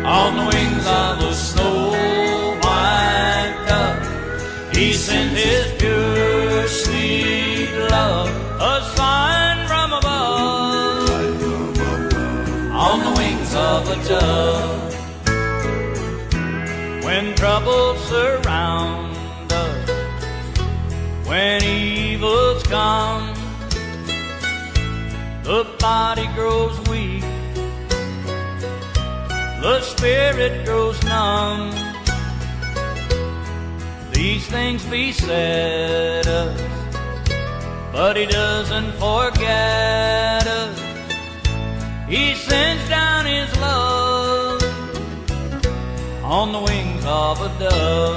on the wings of a snow white dove. He sent his pure, sweet love, a sign from above, on the wings of a dove. When troubles surround us, when evils come, the body grows weak, the spirit grows numb. These things beset us, but He doesn't forget us. He sends down His love on the wings of a dove.